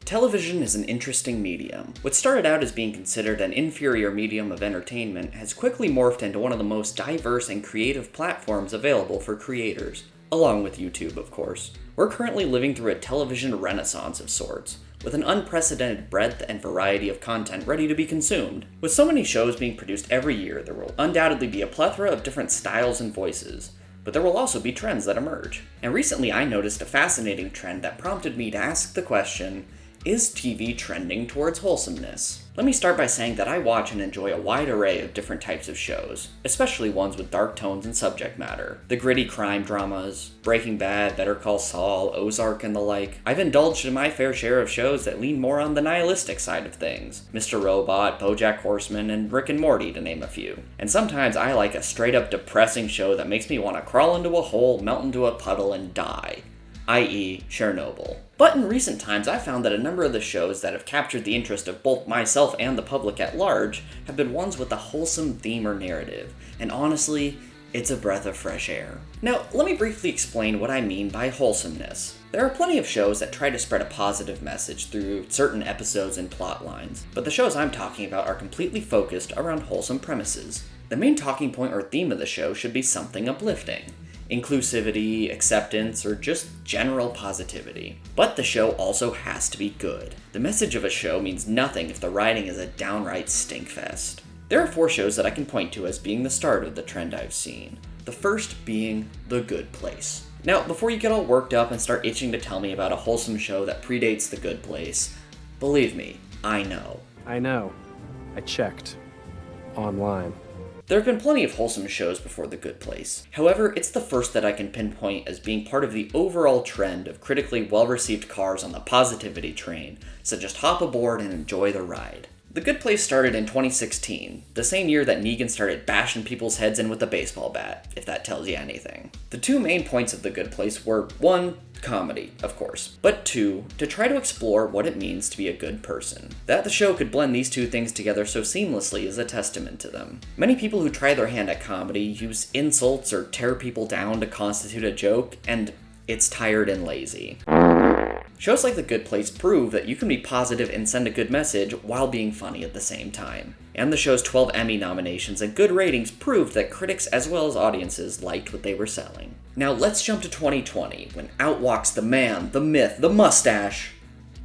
Television is an interesting medium. What started out as being considered an inferior medium of entertainment has quickly morphed into one of the most diverse and creative platforms available for creators, along with YouTube, of course. We're currently living through a television renaissance of sorts, with an unprecedented breadth and variety of content ready to be consumed. With so many shows being produced every year, there will undoubtedly be a plethora of different styles and voices, but there will also be trends that emerge. And recently I noticed a fascinating trend that prompted me to ask the question, is TV trending towards wholesomeness? Let me start by saying that I watch and enjoy a wide array of different types of shows, especially ones with dark tones and subject matter. The gritty crime dramas, Breaking Bad, Better Call Saul, Ozark, and the like. I've indulged in my fair share of shows that lean more on the nihilistic side of things. Mr. Robot, BoJack Horseman, and Rick and Morty, to name a few. And sometimes I like a straight-up depressing show that makes me want to crawl into a hole, melt into a puddle, and die. i.e. Chernobyl. But in recent times, I've found that a number of the shows that have captured the interest of both myself and the public at large have been ones with a wholesome theme or narrative, and honestly, it's a breath of fresh air. Now, let me briefly explain what I mean by wholesomeness. There are plenty of shows that try to spread a positive message through certain episodes and plot lines, but the shows I'm talking about are completely focused around wholesome premises. The main talking point or theme of the show should be something uplifting. Inclusivity, acceptance, or just general positivity. But the show also has to be good. The message of a show means nothing if the writing is a downright stinkfest. There are 4 shows that I can point to as being the start of the trend I've seen. The first being The Good Place. Now, before you get all worked up and start itching to tell me about a wholesome show that predates The Good Place, believe me, I know. I know. I checked. Online. There have been plenty of wholesome shows before The Good Place. However, it's the first that I can pinpoint as being part of the overall trend of critically well-received cars on the positivity train, so just hop aboard and enjoy the ride. The Good Place started in 2016, the same year that Negan started bashing people's heads in with a baseball bat, if that tells you anything. The 2 main points of The Good Place were, 1, comedy, of course, but 2, to try to explore what it means to be a good person. That the show could blend these 2 things together so seamlessly is a testament to them. Many people who try their hand at comedy use insults or tear people down to constitute a joke, and it's tired and lazy. Shows like The Good Place prove that you can be positive and send a good message while being funny at the same time. And the show's 12 Emmy nominations and good ratings proved that critics as well as audiences liked what they were selling. Now let's jump to 2020, when out walks the man, the myth, the mustache,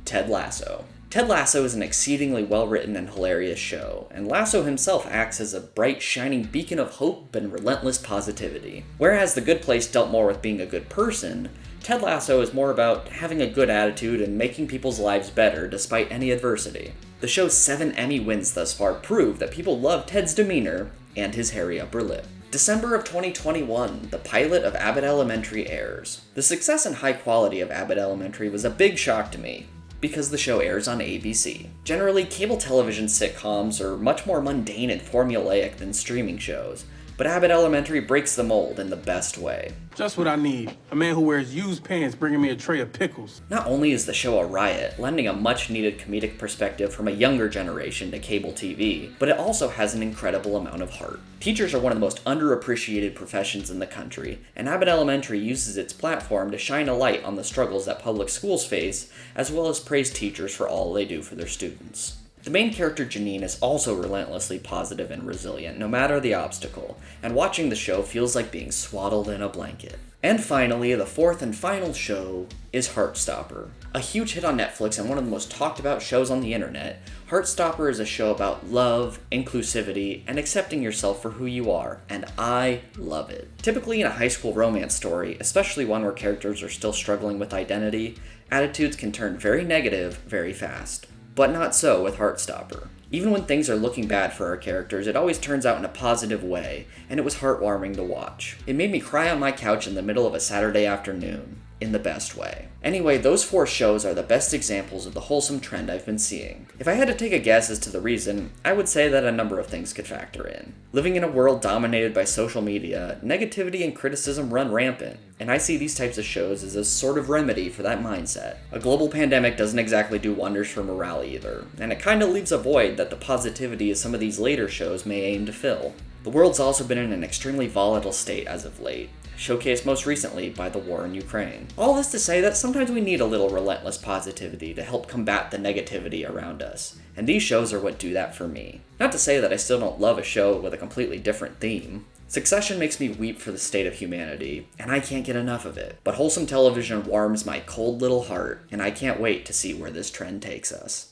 Ted Lasso. Ted Lasso is an exceedingly well-written and hilarious show, and Lasso himself acts as a bright, shining beacon of hope and relentless positivity. Whereas The Good Place dealt more with being a good person, Ted Lasso is more about having a good attitude and making people's lives better despite any adversity. The show's 7 Emmy wins thus far prove that people love Ted's demeanor and his hairy upper lip. December of 2021, the pilot of Abbott Elementary airs. The success and high quality of Abbott Elementary was a big shock to me, because the show airs on ABC. Generally, cable television sitcoms are much more mundane and formulaic than streaming shows, but Abbott Elementary breaks the mold in the best way. Just what I need. A man who wears used pants bringing me a tray of pickles. Not only is the show a riot, lending a much-needed comedic perspective from a younger generation to cable TV, but it also has an incredible amount of heart. Teachers are one of the most underappreciated professions in the country, and Abbott Elementary uses its platform to shine a light on the struggles that public schools face, as well as praise teachers for all they do for their students. The main character, Janine, is also relentlessly positive and resilient, no matter the obstacle, and watching the show feels like being swaddled in a blanket. And finally, the 4th and final show is Heartstopper. A huge hit on Netflix and one of the most talked about shows on the internet, Heartstopper is a show about love, inclusivity, and accepting yourself for who you are, and I love it. Typically in a high school romance story, especially one where characters are still struggling with identity, attitudes can turn very negative very fast. But not so with Heartstopper. Even when things are looking bad for our characters, it always turns out in a positive way, and it was heartwarming to watch. It made me cry on my couch in the middle of a Saturday afternoon, in the best way. Anyway, those 4 shows are the best examples of the wholesome trend I've been seeing. If I had to take a guess as to the reason, I would say that a number of things could factor in. Living in a world dominated by social media, negativity and criticism run rampant, and I see these types of shows as a sort of remedy for that mindset. A global pandemic doesn't exactly do wonders for morale either, and it kinda leaves a void that the positivity of some of these later shows may aim to fill. The world's also been in an extremely volatile state as of late. showcased most recently by the war in Ukraine. All this to say that sometimes we need a little relentless positivity to help combat the negativity around us, and these shows are what do that for me. Not to say that I still don't love a show with a completely different theme. Succession makes me weep for the state of humanity, and I can't get enough of it. But wholesome television warms my cold little heart, and I can't wait to see where this trend takes us.